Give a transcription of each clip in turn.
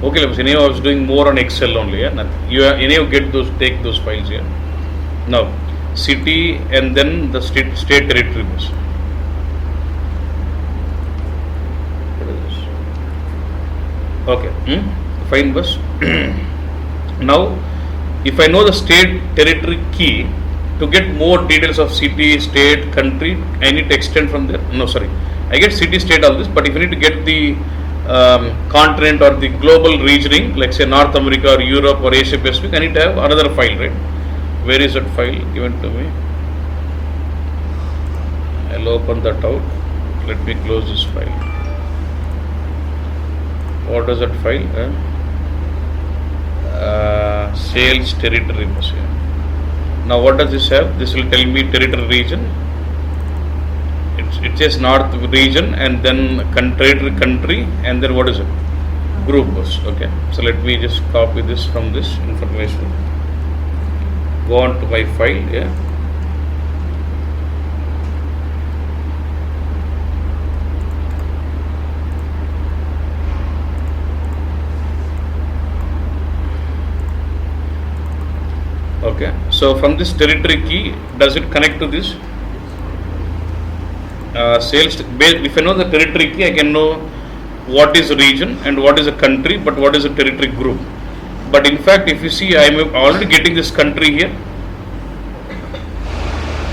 Okay, anyhow, I was doing more on Excel only. Yeah, you anyhow get those, take those files here. Now, city and then the state territory bus. What is this? Okay, fine bus. Now, if I know the state territory key, to get more details of city, state, country, I need to extend from there. No, sorry, I get city, state, all this. But if you need to get the continent or the global regioning, like say North America or Europe or Asia Pacific, I need to have another file, right? Where is that file given to me? I'll open that out. Let me close this file. What is that file? Sales territory bus. Now what does this have? This will tell me territory region. It says north region and then country and then what is it? Group bus. Okay. So let me just copy this from this information. Go on to my file. Yeah. Okay, so from this territory key, does it connect to this sales? If I know the territory key, I can know what is a region and what is a country, but what is a territory group. But in fact, if you see, I am already getting this country here.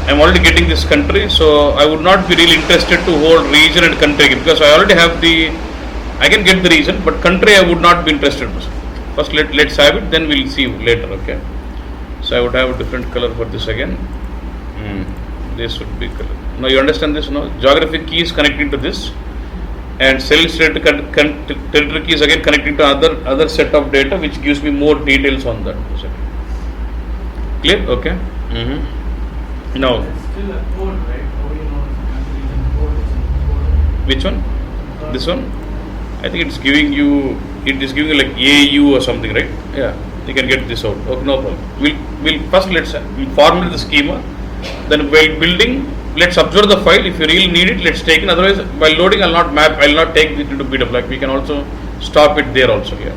I am already getting this country, so I would not be really interested to hold region and country because I already have I can get the region, but country I would not be interested. First, let's have it, then we'll see later. Okay. So I would have a different color for this again. This would be color. Now you understand this, no? Geographic key is connecting to this, and sales territory key is again connecting to other set of data, which gives me more details on that. Clear? Okay. Now. It's still a code, right? How do you know it's code? Which one? This one? I think it's giving you. It is giving you like AU or something, right? Yeah. You can get this out. Okay, no problem. We'll first we'll formulate the schema. Then while building, let's observe the file. If you really need it, let's take it. Otherwise, while loading, I'll not take it into BW. Like we can also stop it there also here.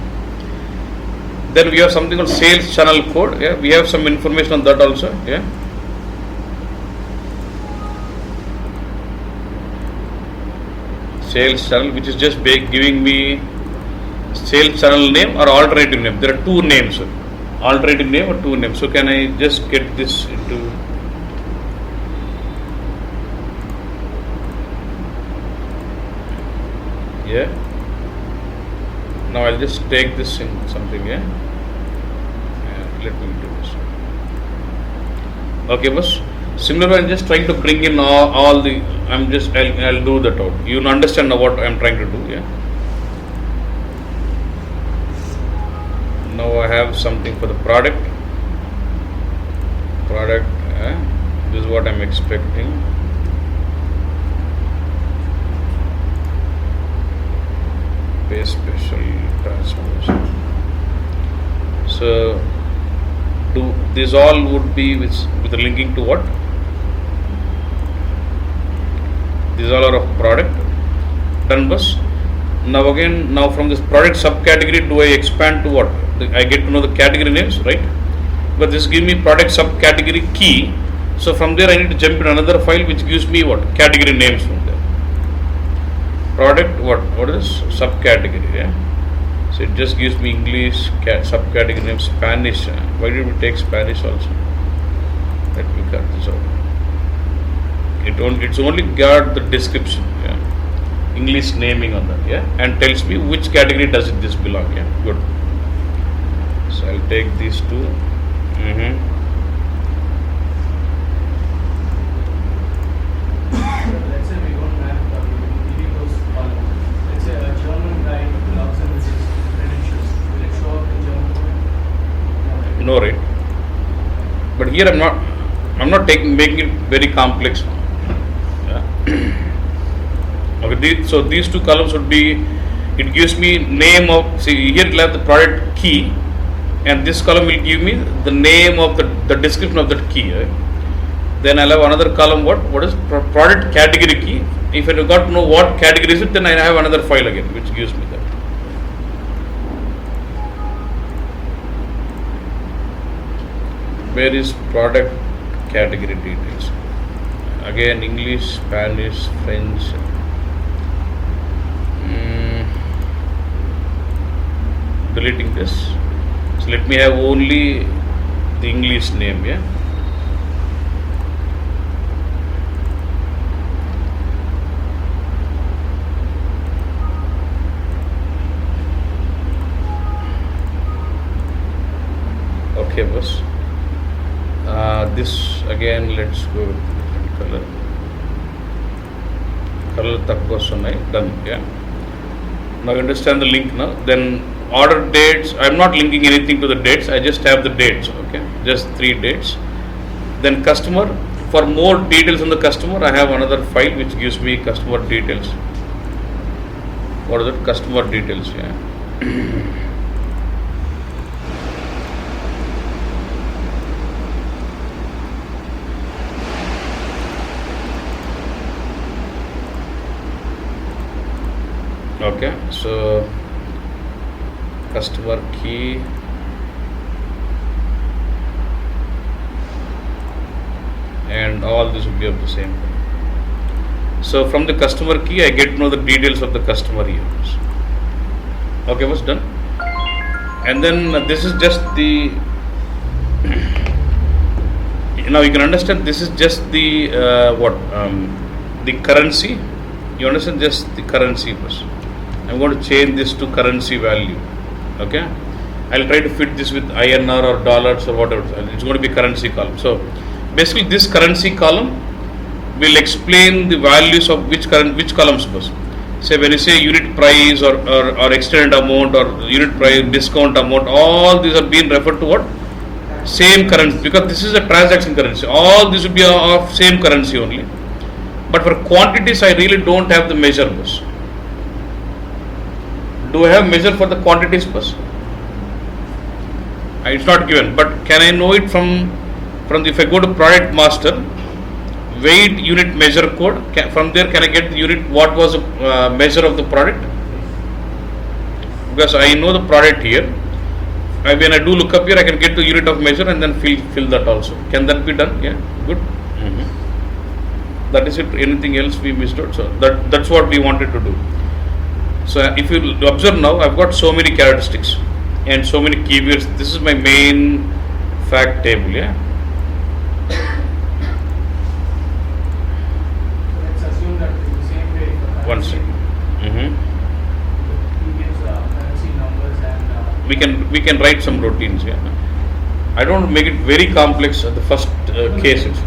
Then we have something called sales channel code. Yeah, we have some information on that also. Yeah. Sales channel, which is just giving me sales channel name or alternative name. There are two names, alternative name or two names. So can I just get this into now I'll just take this in something. Let me do this. Okay, boss. Similarly, I'm just trying to bring in all the. I'll do that out. You understand now what I'm trying to do. Yeah. Now I have something for the product. This is what I'm expecting. Pay special transfers. So this all would be with linking to what? These all are of product. Done bus. Now from this product subcategory, do I expand to what? I get to know the category names, right? But this gives me product subcategory key. So from there I need to jump in another file which gives me what? Category names from there. Product what is subcategory? Yeah. So it just gives me English subcategory name, Spanish. Why did we take Spanish also? Let me cut this out. It's only got the description. Yeah. English naming on that, yeah, and tells me which category does this belong. Yeah, good. So I'll take these two. Let's say we don't have those columns. Let's say a German guy logs in with his credentials. Will it show up in German? No, right? But here I'm not making it very complex. Yeah. Okay, so these two columns would be, it gives me name of, see here it will have the product key, and this column will give me the name of the description of that key. Right? Then I'll have another column, what is product category key. If I got to know what category is it, then I have another file again which gives me that. Where is product category details? Again, English, Spanish, French. Deleting this. So let me have only the English name. Yeah. Okay, boss. This again, let's go with different color. Color takko sunnai. Done. Yeah. Now you understand the link now. Then order dates. I'm not linking anything to the dates. I just have the dates. Okay, just 3 dates. Then customer. For more details on the customer, I have another file which gives me customer details. What is it? Customer details. Yeah. Okay, so customer key, and all this will be of the same. So from the customer key, I get to know the details of the customer here. Okay, what's done? And then this is just the. Now you can understand. This is just the the currency. You understand? Just the currency first. I'm going to change this to currency value. Okay, I'll try to fit this with INR or dollars or whatever. It's going to be currency column. So basically, this currency column will explain the values of which columns first. Say when you say unit price or extended amount or unit price discount amount, all these are being referred to what? Same currency, because this is a transaction currency. All this will be of same currency only. But for quantities, I really don't have the measure bus. Do I have measure for the quantities bus? It's not given, but can I know it from the, if I go to product master, weight unit measure code, from there can I get the unit, what was the measure of the product? Because I know the product here. When I do look up here, I can get the unit of measure and then fill that also. Can that be done? Yeah, good. That is it. Anything else we missed out? So that's what we wanted to do. So if you observe now, I've got so many characteristics and so many keywords. This is my main fact table. Yeah. So let's assume that in the same way. One second. He gives currency numbers and. We can write some routines. Yeah. I don't make it very complex at the first cases.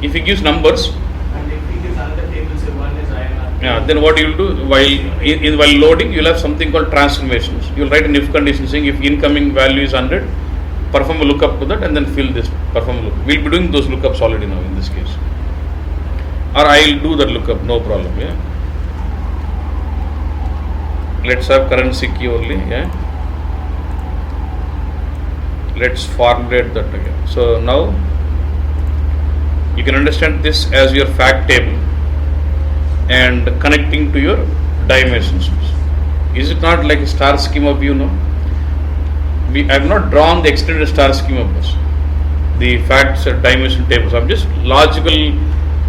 If he gives numbers, and if he gives another table, say one is INR. yeah, then what you will do while loading, you will have something called transformations. You will write an if condition saying if incoming value is 100, perform a lookup to that and then fill this, perform a lookup. We will be doing those lookups already now in this case. Or I will do that lookup, no problem. Yeah. Let's have currency key only. Yeah. Let's formulate that again. So now you can understand this as your fact table and connecting to your dimensions. Is it not like a star schema view? No. I have not drawn the extended star schema bus, the facts dimension tables. I'm just logical.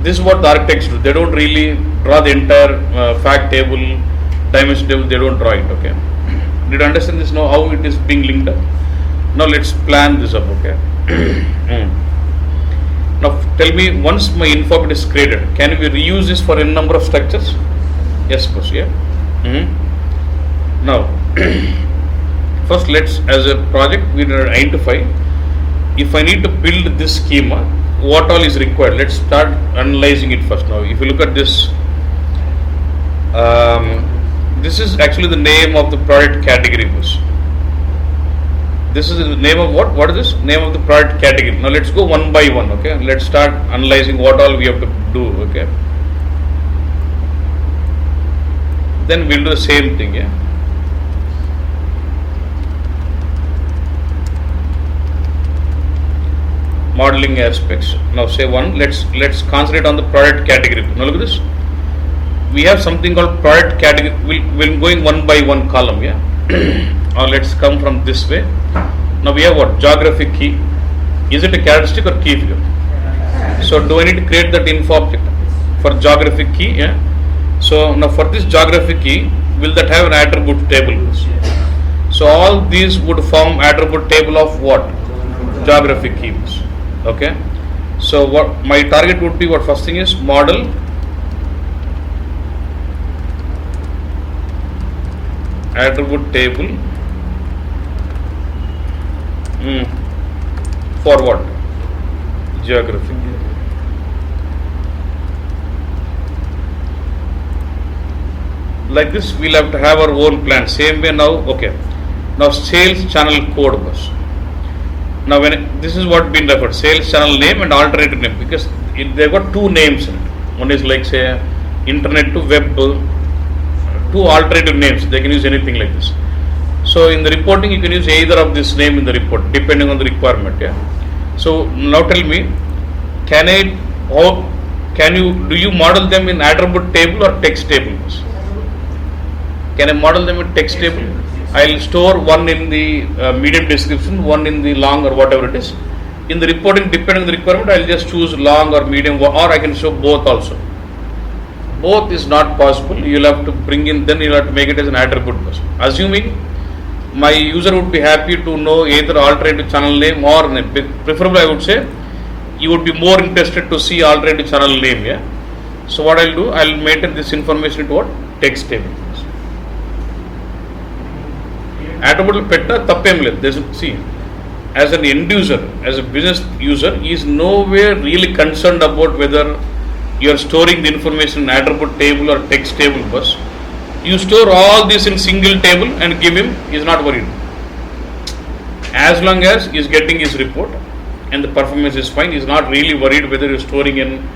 This is what the architects do. They don't really draw the entire fact table, dimension table. They don't draw it. Okay. Did you understand this now? How it is being linked up? Now let's plan this up. Okay. Now tell me, once my info bit is created, can we reuse this for n number of structures? Yes, boss. Yeah. Now, first let's, as a project, we need to identify if I need to build this schema, what all is required. Let's start analyzing it first. Now, if you look at this, this is actually the name of the product category, boss. This is the name of what? What is this? Name of the product category. Now let's go one by one. Okay. Let's start analyzing what all we have to do. Okay. Then we'll do the same thing. Yeah. Modeling aspects. Now say one. Let's concentrate on the product category. Now look at this. We have something called product category. We'll going one by one column. Yeah. Or let's come from this way. Now we have what? Geographic key. Is it a characteristic or key figure? So do I need to create that info object for geographic key? Yeah. So now for this geographic key, will that have an attribute table? So all these would form attribute table of what? Geographic keys. Okay. So what my target would be, what first thing is model attribute table for what? Geographic. Like this, we'll have to have our own plan. Same way now. Okay. Now sales channel code bus. Now this is what been referred, sales channel name and alternative name, because they've got two names in it. One is like say internet to web, two alternative names. They can use anything like this. So in the reporting, you can use either of this name in the report depending on the requirement. Yeah. So now tell me, do you model them in attribute table or text table? Can I model them in text table? I'll store one in the medium description, one in the long or whatever it is. In the reporting, depending on the requirement, I'll just choose long or medium, or I can show both also. Both is not possible. You'll have to bring in, then you'll have to make it as an attribute. Assuming my user would be happy to know either alternative channel name or name. Preferably, I would say you would be more interested to see alternative channel name. Yeah. So what I'll do, I'll maintain this information into what? Text table. Attribute petta tappem ledhu. See, as an end user, as a business user, he is nowhere really concerned about whether you are storing the information in attribute table or text table bus. You store all this in single table and give him, he is not worried. As long as he is getting his report and the performance is fine, he is not really worried whether you are storing in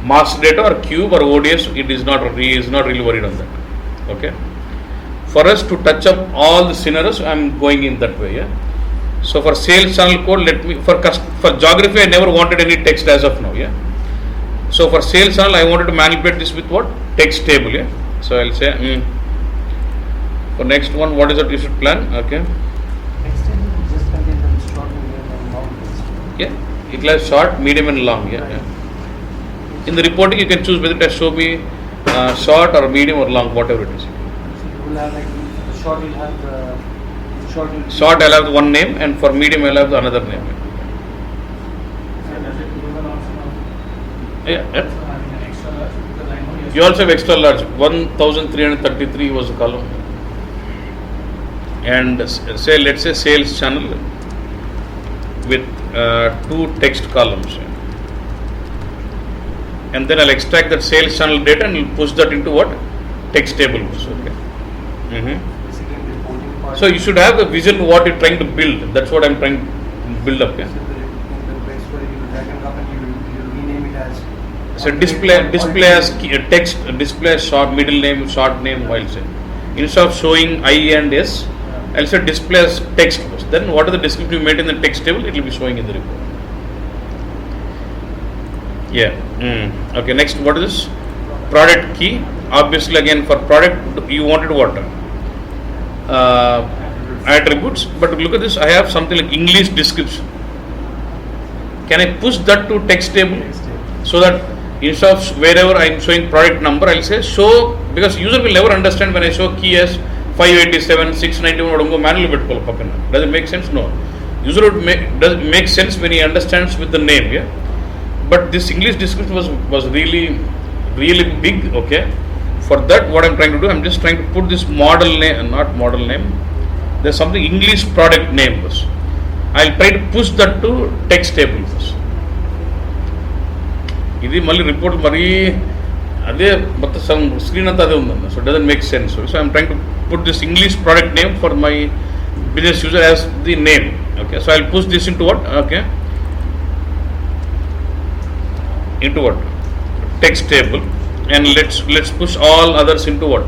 master data or cube or ODS. He is not really worried on that. Okay. For us to touch up all the scenarios, I am going in that way. Yeah. So for sales channel code, for geography, I never wanted any text as of now. Yeah. So for sales channel, I wanted to manipulate this with what? Text table. Yeah. So I'll say for next one, what is that you should plan? Okay. Text table just contains the short, medium, and long. Yeah. It will have short, medium, and long. Yeah. Yeah. In the reporting, you can choose whether to show me short or medium or long, whatever it is. Will have like the short will have the short. Short I'll have one name, and for medium I'll have the another name. Yeah. Having an extra large, because I know You also have extra large. 1333 was the column. And say let's say sales channel with two text columns. And then I'll extract that sales channel data and I'll push that into what? Text table. Okay. So you should have the vision what you're trying to build. That's what I'm trying to build up. Yeah. So display as text, display as short, middle name, short name. While say instead of showing I and S, I'll say display as text. Then what are the description you made in the text table? It will be showing in the report. Yeah. Okay. Next, what is this? Product key. Obviously, again for product you wanted what? Attributes. But look at this. I have something like English description. Can I push that to text table so that instead of wherever I am showing product number, I'll say show, because user will never understand when I show key as 587, 691 manually pettukovalu. Does it make sense? No. User would does it make sense when he understands with the name. Yeah. But this English description was really big. Okay. For that, what I'm trying to do, I'm just trying to put this model name, not model name. There's something English product name. I'll try to push that to text table. This report screen so it doesn't make sense. So I'm trying to put this English product name for my business user as the name. Okay, so I'll push this into what? Okay, into what? Text table, and let's push all others into what?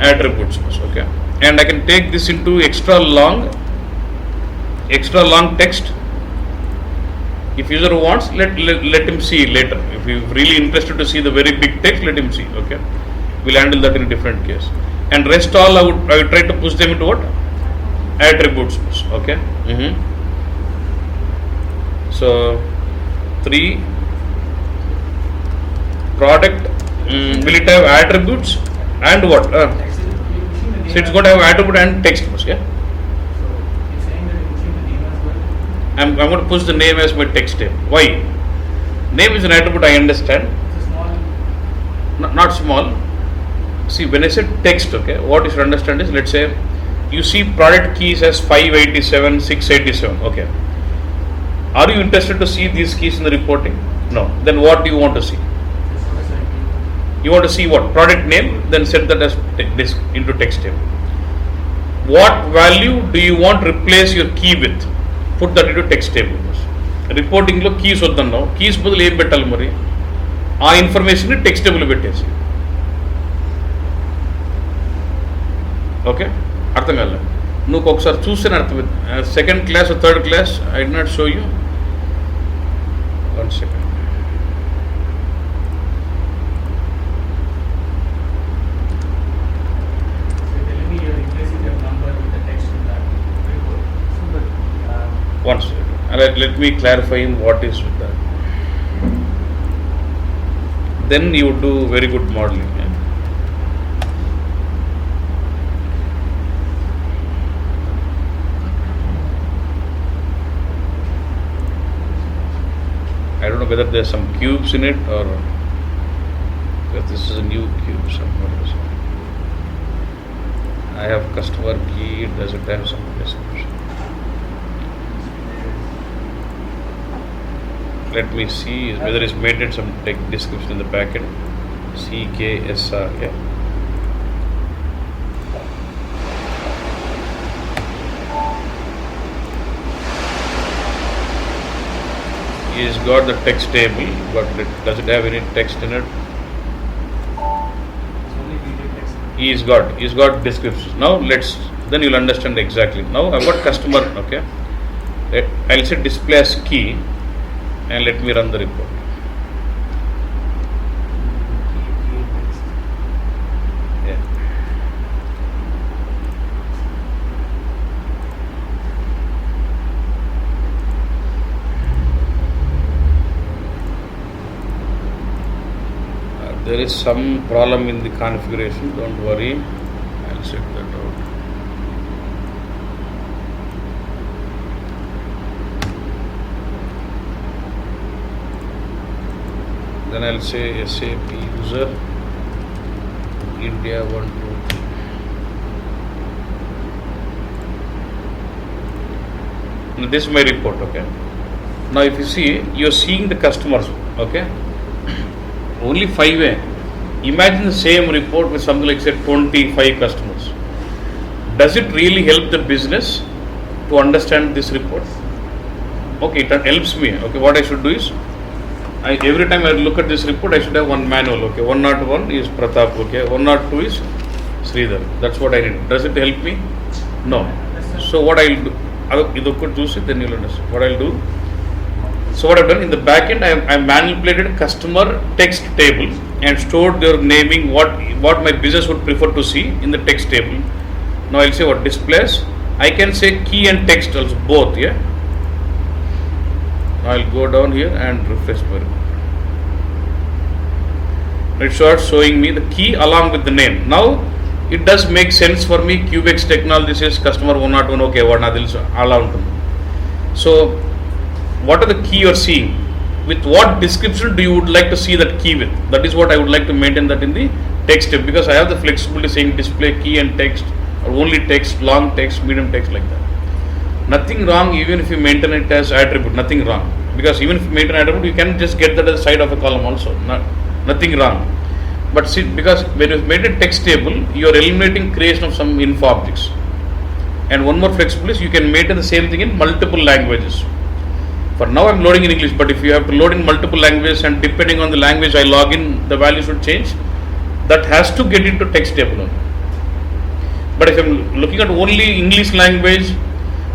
Attributes. Okay, and I can take this into extra long text. If user wants, let him see later. If you really interested to see the very big text, let him see. Okay, we'll handle that in a different case. And rest all I would try to push them into what? Attributes. Okay. So 3 product, will it have attributes and what? So it's going to have attribute and text. Yeah. So you're saying that you're pushing the name as well? I'm going to push the name as my text table. Why? Name is an attribute, I understand. It's a small. Not small. See, when I say text, okay, what you should understand is, let's say you see product keys as 587, 687. Okay. Are you interested to see these keys in the reporting? No. Then what do you want to see? That's what I said. You want to see what? Product name, then set that as into text table. What value do you want to replace your key with? Put that into text table. Reporting lo keys వద్దన్నావు, keys బదులు ఏం పెట్టాలి మరి? ఆ information text table పెట్టేసి. Okay, అర్థం కాలే. నువ్వు ఒకసారి చూస్తేనే అర్థం. Second class third class I did not show you. 1 second. So you're telling me you're replacing that number with the text in that report. So, but, One second. Let me clarify what is with that. Then you would do very good modeling. Yeah? I don't know whether there's some cubes in it or because this is a new cube somewhere. I have customer key, does it have some description? Let me see whether it's maintained some text description in the backend. CKSR, yeah. He's got the text table, but does it have any text in it? it's only video text. He's got descriptions. Now then you'll understand exactly. Now I've got customer, okay. I'll say display as key and let me run the report. Key text. Yeah. There is some problem in the configuration, don't worry, I'll check that out. Then I'll say SAP user India 1, 2, 3. Now this is my report, okay. Now if you see, you're seeing the customers, okay. Only 5. Imagine the same report with something like say 25 customers. Does it really help the business to understand this report? Okay, it helps me. Okay, what I should do is, every time I look at this report, I should have one manual. Okay, 101 is Pratap. Okay, 102 is Sridhar. That's what I need. Does it help me? No. So what I'll do, then you'll understand what I'll do. So what I've done in the back end, I manipulated customer text table and stored their naming, what my business would prefer to see in the text table. Now I'll say what displays. I can say key and text also, both. Yeah. Now I'll go down here and refresh my report. It starts showing me the key along with the name. Now it does make sense for me. Cubex Technologies is customer 101. Okay, what now? So what are the key you're seeing? With what description do you would like to see that key with? That is what I would like to maintain that in the text table, because I have the flexibility saying display key and text, or only text, long text, medium text, like that. Nothing wrong even if you maintain it as attribute, nothing wrong. Because even if you maintain attribute, you can just get that at the side of a column also, nothing wrong. But see, because when you maintain text table, you are eliminating creation of some info objects. And one more flexibility is you can maintain the same thing in multiple languages. For now I'm loading in English, but if you have to load in multiple languages and depending on the language I log in, the value should change. That has to get into text table only. But if I'm looking at only English language,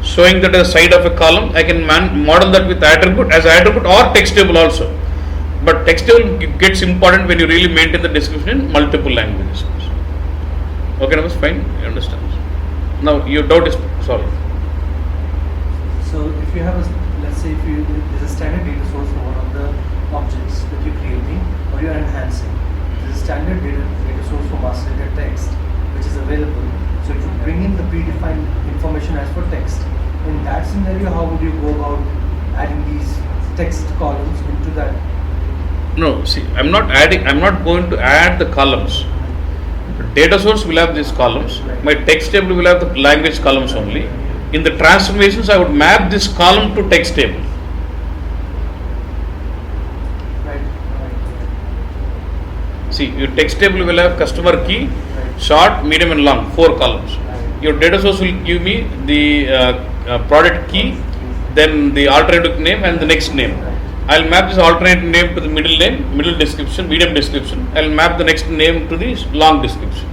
showing that as a side of a column, I can model that with attribute as attribute or text table also. But text table gets important when you really maintain the description in multiple languages. Okay, that was fine. You understand? Now your doubt is solved. So if you have let's let's say if you there's a standard data source for one of the objects that you're creating or you're enhancing. There's a standard data source for master data text which is available. So if you bring in the predefined information as for text, in that scenario, how would you go about adding these text columns into that? No, see, I'm not going to add the columns. Data source will have these columns. My text table will have the language columns only. In the transformations, I would map this column to text table. Right. See, your text table will have customer key, Right. short, medium and long, 4 columns. Right. Your data source will give me the product key, then the alternative name and the next name. I'll map this alternate name to the middle name, middle description, medium description. I'll map the next name to the long description.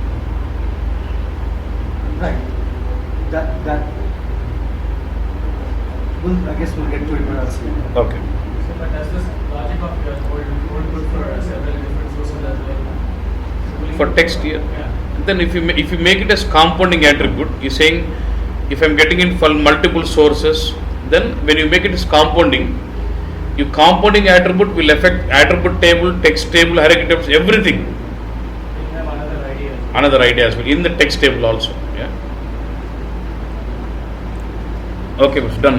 Right. That. I guess we'll get to it when else. Okay. So, but does this logic of yours hold good for several different sources as well? So will For you- text here. Yeah. Then if you make it as compounding attribute, you're saying if I'm getting in from multiple sources, then when you make it as compounding, your compounding attribute will affect attribute table, text table, hierarchy tables, everything. You have another idea. Another idea as well in the text table also. Yeah. Okay, it's done.